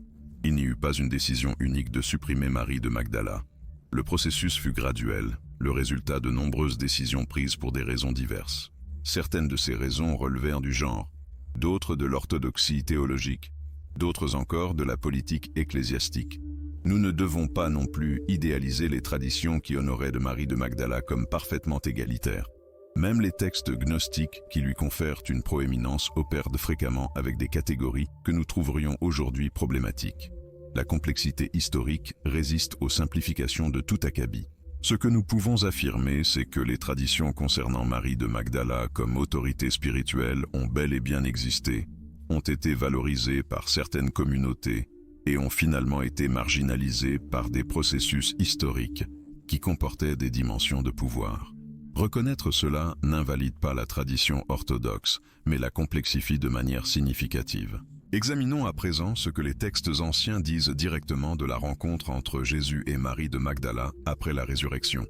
Il n'y eut pas une décision unique de supprimer Marie de Magdala. Le processus fut graduel, le résultat de nombreuses décisions prises pour des raisons diverses. Certaines de ces raisons relevèrent du genre, d'autres de l'orthodoxie théologique, d'autres encore de la politique ecclésiastique. Nous ne devons pas non plus idéaliser les traditions qui honoraient de Marie de Magdala comme parfaitement égalitaire. Même les textes gnostiques qui lui confèrent une proéminence opèrent fréquemment avec des catégories que nous trouverions aujourd'hui problématiques. La complexité historique résiste aux simplifications de tout acabit. Ce que nous pouvons affirmer, c'est que les traditions concernant Marie de Magdala comme autorité spirituelle ont bel et bien existé, ont été valorisées par certaines communautés et ont finalement été marginalisées par des processus historiques qui comportaient des dimensions de pouvoir. Reconnaître cela n'invalide pas la tradition orthodoxe, mais la complexifie de manière significative. Examinons à présent ce que les textes anciens disent directement de la rencontre entre Jésus et Marie de Magdala après la résurrection.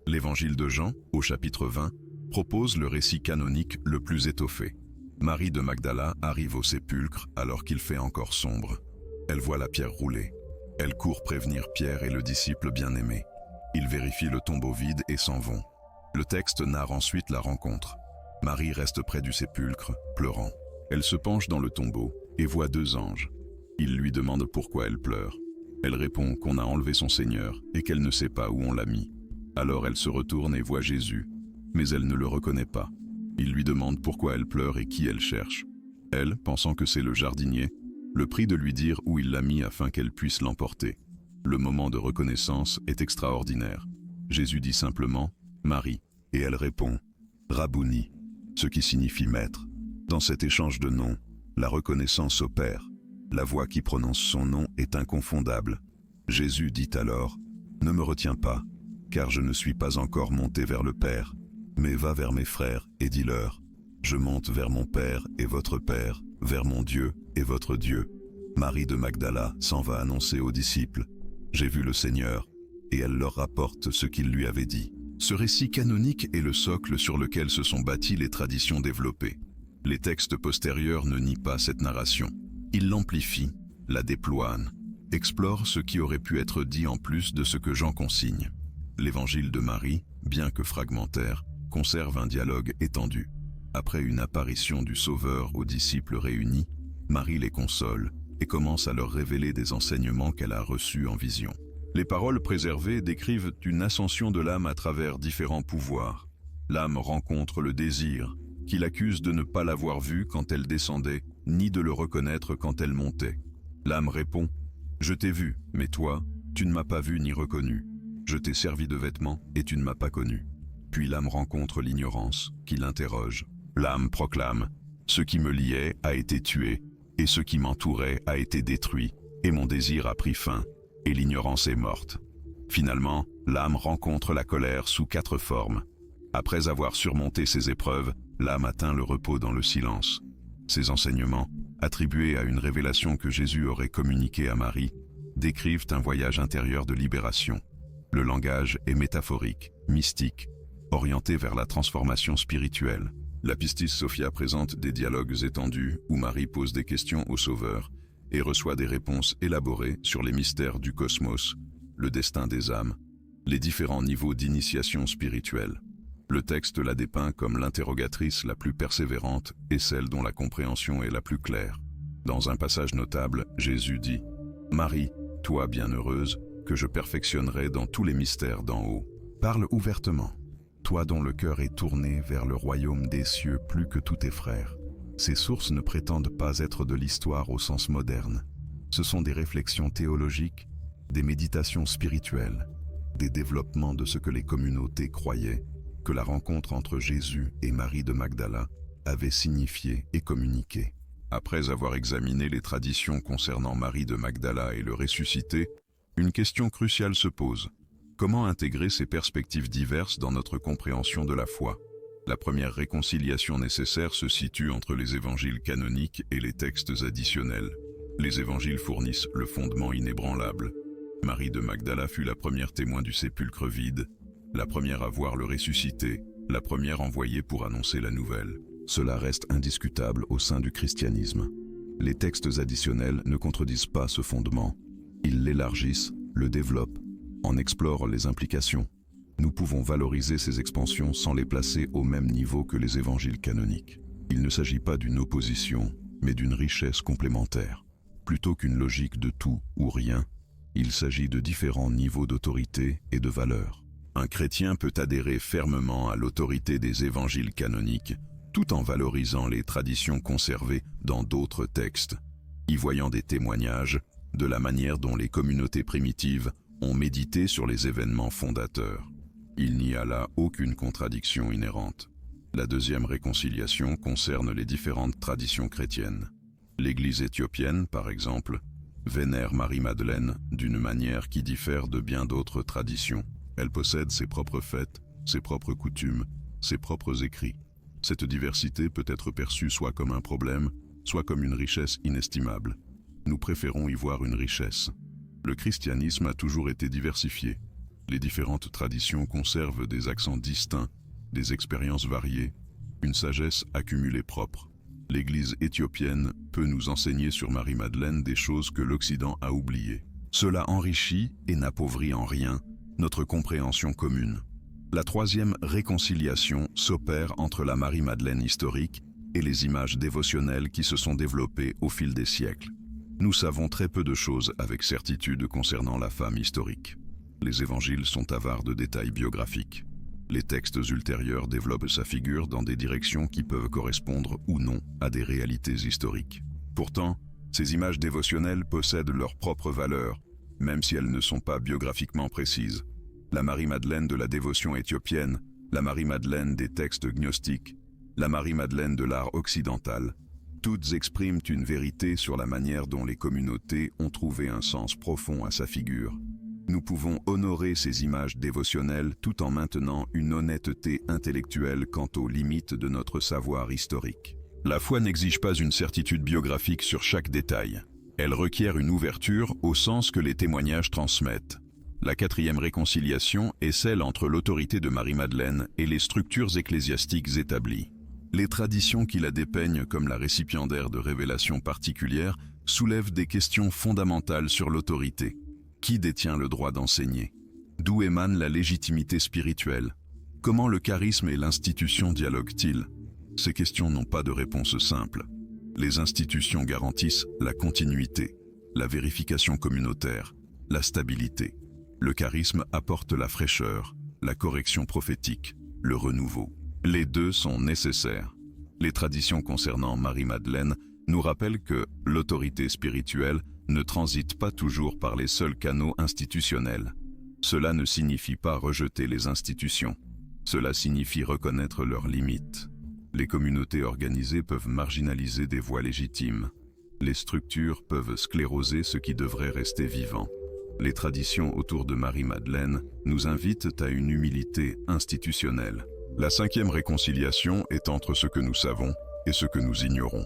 L'évangile de Jean, au chapitre 20, propose le récit canonique le plus étoffé. Marie de Magdala arrive au sépulcre alors qu'il fait encore sombre. Elle voit la pierre rouler. Elle court prévenir Pierre et le disciple bien-aimé. Ils vérifient le tombeau vide et s'en vont. Le texte narre ensuite la rencontre. Marie reste près du sépulcre, pleurant. Elle se penche dans le tombeau et voit 2 anges. Ils lui demandent pourquoi elle pleure. Elle répond qu'on a enlevé son Seigneur et qu'elle ne sait pas où on l'a mis. Alors elle se retourne et voit Jésus, mais elle ne le reconnaît pas. Il lui demande pourquoi elle pleure et qui elle cherche. Elle, pensant que c'est le jardinier, le prie de lui dire où il l'a mis afin qu'elle puisse l'emporter. Le moment de reconnaissance est extraordinaire. Jésus dit simplement « Marie » et elle répond « Rabouni », ce qui signifie « maître ». Dans cet échange de noms, la reconnaissance opère. La voix qui prononce son nom est inconfondable. Jésus dit alors « Ne me retiens pas, car je ne suis pas encore monté vers le Père, mais va vers mes frères et dis-leur, je monte vers mon Père et votre Père, vers mon Dieu et votre Dieu. » Marie de Magdala s'en va annoncer aux disciples « J'ai vu le Seigneur » et elle leur rapporte ce qu'il lui avait dit. Ce récit canonique est le socle sur lequel se sont bâties les traditions développées. Les textes postérieurs ne nient pas cette narration. Ils l'amplifient, la déploient, explorent ce qui aurait pu être dit en plus de ce que Jean consigne. L'évangile de Marie, bien que fragmentaire, conserve un dialogue étendu. Après une apparition du Sauveur aux disciples réunis, Marie les console et commence à leur révéler des enseignements qu'elle a reçus en vision. Les paroles préservées décrivent une ascension de l'âme à travers différents pouvoirs. L'âme rencontre le désir, qui l'accuse de ne pas l'avoir vu quand elle descendait, ni de le reconnaître quand elle montait. L'âme répond « Je t'ai vu, mais toi, tu ne m'as pas vu ni reconnu. Je t'ai servi de vêtements et tu ne m'as pas connu. » Puis l'âme rencontre l'ignorance, qui l'interroge. L'âme proclame « Ce qui me liait a été tué, et ce qui m'entourait a été détruit, et mon désir a pris fin, et l'ignorance est morte. » Finalement, l'âme rencontre la colère sous 4 formes. Après avoir surmonté ces épreuves, l'âme atteint le repos dans le silence. Ces enseignements, attribués à une révélation que Jésus aurait communiquée à Marie, décrivent un voyage intérieur de libération. Le langage est métaphorique, mystique, orienté vers la transformation spirituelle. La Pistis Sophia présente des dialogues étendus où Marie pose des questions au Sauveur et reçoit des réponses élaborées sur les mystères du cosmos, le destin des âmes, les différents niveaux d'initiation spirituelle. Le texte la dépeint comme l'interrogatrice la plus persévérante et celle dont la compréhension est la plus claire. Dans un passage notable, Jésus dit « Marie, toi bienheureuse, que je perfectionnerai dans tous les mystères d'en haut. Parle ouvertement, toi dont le cœur est tourné vers le royaume des cieux plus que tous tes frères. » Ces sources ne prétendent pas être de l'histoire au sens moderne. Ce sont des réflexions théologiques, des méditations spirituelles, des développements de ce que les communautés croyaient que la rencontre entre Jésus et Marie de Magdala avait signifié et communiqué. Après avoir examiné les traditions concernant Marie de Magdala et le ressuscité, une question cruciale se pose. Comment intégrer ces perspectives diverses dans notre compréhension de la foi? La première réconciliation nécessaire se situe entre les évangiles canoniques et les textes additionnels. Les évangiles fournissent le fondement inébranlable. Marie de Magdala fut la première témoin du sépulcre vide, la première à voir le ressuscité, la première envoyée pour annoncer la nouvelle. Cela reste indiscutable au sein du christianisme. Les textes additionnels ne contredisent pas ce fondement. Ils l'élargissent, le développent, en explorent les implications. Nous pouvons valoriser ces expansions sans les placer au même niveau que les évangiles canoniques. Il ne s'agit pas d'une opposition, mais d'une richesse complémentaire. Plutôt qu'une logique de tout ou rien, il s'agit de différents niveaux d'autorité et de valeur. Un chrétien peut adhérer fermement à l'autorité des évangiles canoniques, tout en valorisant les traditions conservées dans d'autres textes, y voyant des témoignages de la manière dont les communautés primitives ont médité sur les événements fondateurs. Il n'y a là aucune contradiction inhérente. La deuxième réconciliation concerne les différentes traditions chrétiennes. L'Église éthiopienne, par exemple, vénère Marie-Madeleine d'une manière qui diffère de bien d'autres traditions. Elle possède ses propres fêtes, ses propres coutumes, ses propres écrits. Cette diversité peut être perçue soit comme un problème, soit comme une richesse inestimable. Nous préférons y voir une richesse. Le christianisme a toujours été diversifié. Les différentes traditions conservent des accents distincts, des expériences variées, une sagesse accumulée propre. L'Église éthiopienne peut nous enseigner sur Marie-Madeleine des choses que l'Occident a oubliées. Cela enrichit et n'appauvrit en rien notre compréhension commune. La troisième réconciliation s'opère entre la Marie-Madeleine historique et les images dévotionnelles qui se sont développées au fil des siècles. Nous savons très peu de choses avec certitude concernant la femme historique. Les évangiles sont avares de détails biographiques. Les textes ultérieurs développent sa figure dans des directions qui peuvent correspondre ou non à des réalités historiques. Pourtant, ces images dévotionnelles possèdent leur propre valeur, même si elles ne sont pas biographiquement précises. La Marie-Madeleine de la dévotion éthiopienne, la Marie-Madeleine des textes gnostiques, la Marie-Madeleine de l'art occidental, toutes expriment une vérité sur la manière dont les communautés ont trouvé un sens profond à sa figure. Nous pouvons honorer ces images dévotionnelles tout en maintenant une honnêteté intellectuelle quant aux limites de notre savoir historique. La foi n'exige pas une certitude biographique sur chaque détail. Elle requiert une ouverture au sens que les témoignages transmettent. La quatrième réconciliation est celle entre l'autorité de Marie-Madeleine et les structures ecclésiastiques établies. Les traditions qui la dépeignent comme la récipiendaire de révélations particulières soulèvent des questions fondamentales sur l'autorité. Qui détient le droit d'enseigner? D'où émane la légitimité spirituelle? Comment le charisme et l'institution dialoguent-ils? Ces questions n'ont pas de réponse simple. Les institutions garantissent la continuité, la vérification communautaire, la stabilité. Le charisme apporte la fraîcheur, la correction prophétique, le renouveau. Les deux sont nécessaires. Les traditions concernant Marie-Madeleine nous rappellent que l'autorité spirituelle ne transite pas toujours par les seuls canaux institutionnels. Cela ne signifie pas rejeter les institutions. Cela signifie reconnaître leurs limites. Les communautés organisées peuvent marginaliser des voix légitimes. Les structures peuvent scléroser ce qui devrait rester vivant. Les traditions autour de Marie-Madeleine nous invitent à une humilité institutionnelle. La cinquième réconciliation est entre ce que nous savons et ce que nous ignorons.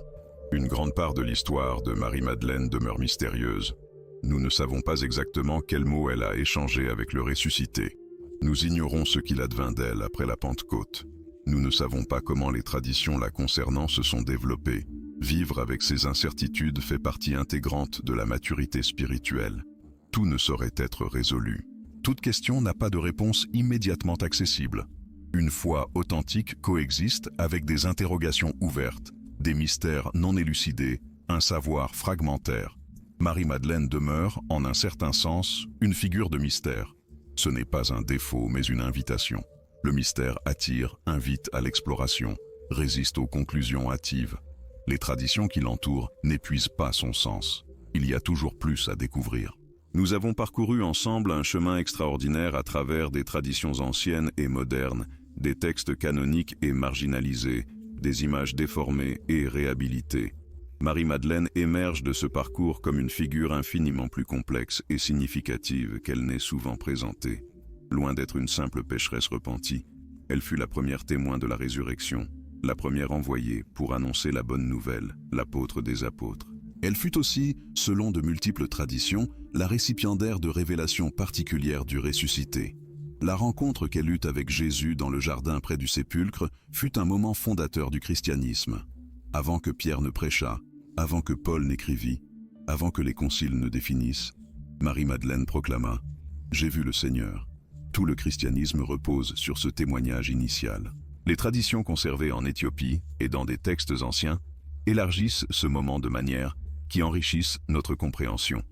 Une grande part de l'histoire de Marie-Madeleine demeure mystérieuse. Nous ne savons pas exactement quels mots elle a échangés avec le ressuscité. Nous ignorons ce qu'il advint d'elle après la Pentecôte. Nous ne savons pas comment les traditions la concernant se sont développées. Vivre avec ces incertitudes fait partie intégrante de la maturité spirituelle. Tout ne saurait être résolu. Toute question n'a pas de réponse immédiatement accessible. Une foi authentique coexiste avec des interrogations ouvertes, des mystères non élucidés, un savoir fragmentaire. Marie-Madeleine demeure, en un certain sens, une figure de mystère. Ce n'est pas un défaut, mais une invitation. Le mystère attire, invite à l'exploration, résiste aux conclusions hâtives. Les traditions qui l'entourent n'épuisent pas son sens. Il y a toujours plus à découvrir. Nous avons parcouru ensemble un chemin extraordinaire à travers des traditions anciennes et modernes, des textes canoniques et marginalisés, des images déformées et réhabilitées. Marie-Madeleine émerge de ce parcours comme une figure infiniment plus complexe et significative qu'elle n'est souvent présentée. Loin d'être une simple pécheresse repentie, elle fut la première témoin de la résurrection, la première envoyée pour annoncer la bonne nouvelle, l'apôtre des apôtres. Elle fut aussi, selon de multiples traditions, la récipiendaire de révélations particulières du ressuscité. La rencontre qu'elle eut avec Jésus dans le jardin près du sépulcre fut un moment fondateur du christianisme. Avant que Pierre ne prêchât, avant que Paul n'écrivît, avant que les conciles ne définissent, Marie-Madeleine proclama « J'ai vu le Seigneur ». Tout le christianisme repose sur ce témoignage initial. Les traditions conservées en Éthiopie et dans des textes anciens élargissent ce moment de manière qui enrichissent notre compréhension.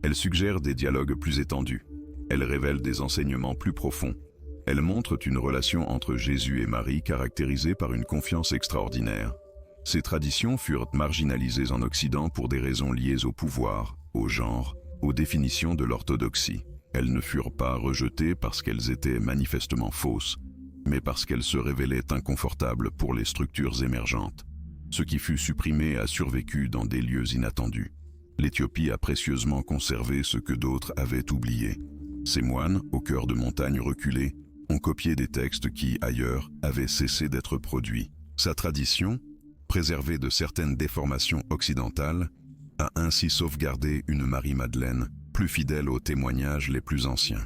Elles suggèrent des dialogues plus étendus. Elles révèlent des enseignements plus profonds. Elles montrent une relation entre Jésus et Marie caractérisée par une confiance extraordinaire. Ces traditions furent marginalisées en Occident pour des raisons liées au pouvoir, au genre, aux définitions de l'orthodoxie. Elles ne furent pas rejetées parce qu'elles étaient manifestement fausses, mais parce qu'elles se révélaient inconfortables pour les structures émergentes. Ce qui fut supprimé a survécu dans des lieux inattendus. L'Éthiopie a précieusement conservé ce que d'autres avaient oublié. Ces moines, au cœur de montagnes reculées, ont copié des textes qui, ailleurs, avaient cessé d'être produits. Sa tradition, préservée de certaines déformations occidentales, a ainsi sauvegardé une Marie-Madeleine plus fidèle aux témoignages les plus anciens.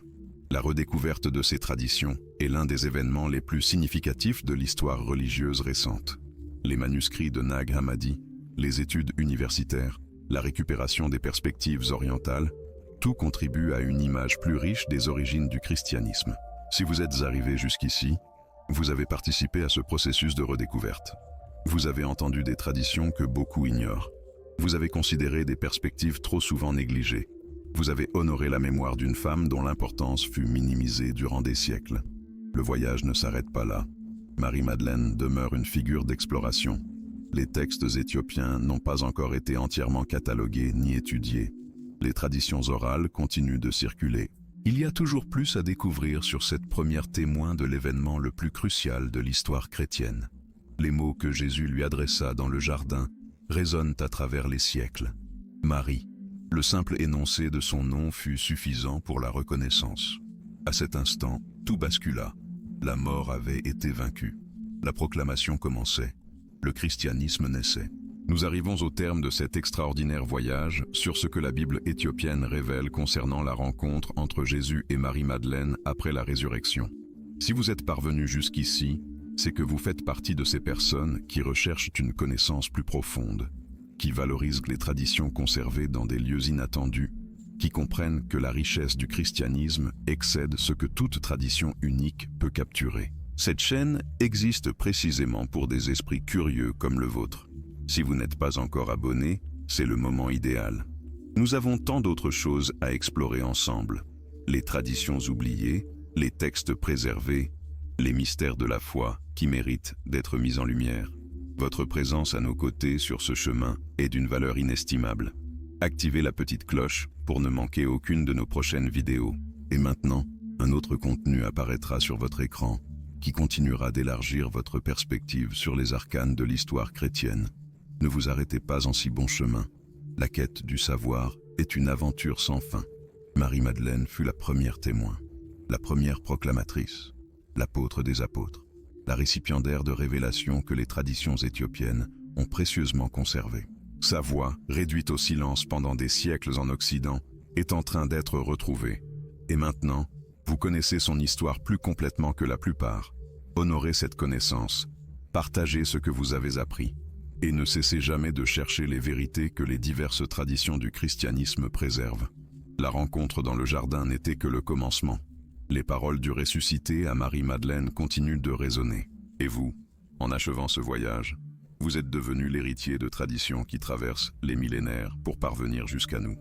La redécouverte de ces traditions est l'un des événements les plus significatifs de l'histoire religieuse récente. Les manuscrits de Nag Hammadi, les études universitaires, la récupération des perspectives orientales, tout contribue à une image plus riche des origines du christianisme. Si vous êtes arrivé jusqu'ici, vous avez participé à ce processus de redécouverte. Vous avez entendu des traditions que beaucoup ignorent. Vous avez considéré des perspectives trop souvent négligées. Vous avez honoré la mémoire d'une femme dont l'importance fut minimisée durant des siècles. Le voyage ne s'arrête pas là. Marie-Madeleine demeure une figure d'exploration. Les textes éthiopiens n'ont pas encore été entièrement catalogués ni étudiés. Les traditions orales continuent de circuler. Il y a toujours plus à découvrir sur cette première témoin de l'événement le plus crucial de l'histoire chrétienne. Les mots que Jésus lui adressa dans le jardin résonnent à travers les siècles. Marie. Le simple énoncé de son nom fut suffisant pour la reconnaissance. À cet instant, tout bascula. La mort avait été vaincue. La proclamation commençait. Le christianisme naissait. Nous arrivons au terme de cet extraordinaire voyage sur ce que la Bible éthiopienne révèle concernant la rencontre entre Jésus et Marie-Madeleine après la résurrection. Si vous êtes parvenu jusqu'ici, c'est que vous faites partie de ces personnes qui recherchent une connaissance plus profonde, qui valorisent les traditions conservées dans des lieux inattendus, qui comprennent que la richesse du christianisme excède ce que toute tradition unique peut capturer. Cette chaîne existe précisément pour des esprits curieux comme le vôtre. Si vous n'êtes pas encore abonné, c'est le moment idéal. Nous avons tant d'autres choses à explorer ensemble. Les traditions oubliées, les textes préservés, les mystères de la foi qui méritent d'être mis en lumière. Votre présence à nos côtés sur ce chemin est d'une valeur inestimable. Activez la petite cloche pour ne manquer aucune de nos prochaines vidéos. Et maintenant, un autre contenu apparaîtra sur votre écran qui continuera d'élargir votre perspective sur les arcanes de l'histoire chrétienne. Ne vous arrêtez pas en si bon chemin. La quête du savoir est une aventure sans fin. Marie-Madeleine fut la première témoin, la première proclamatrice, l'apôtre des apôtres, la récipiendaire de révélations que les traditions éthiopiennes ont précieusement conservées. Sa voix, réduite au silence pendant des siècles en Occident, est en train d'être retrouvée. Et maintenant, vous connaissez son histoire plus complètement que la plupart. Honorez cette connaissance, partagez ce que vous avez appris, et ne cessez jamais de chercher les vérités que les diverses traditions du christianisme préservent. La rencontre dans le jardin n'était que le commencement. Les paroles du ressuscité à Marie-Madeleine continuent de résonner. Et vous, en achevant ce voyage, vous êtes devenu l'héritier de traditions qui traversent les millénaires pour parvenir jusqu'à nous.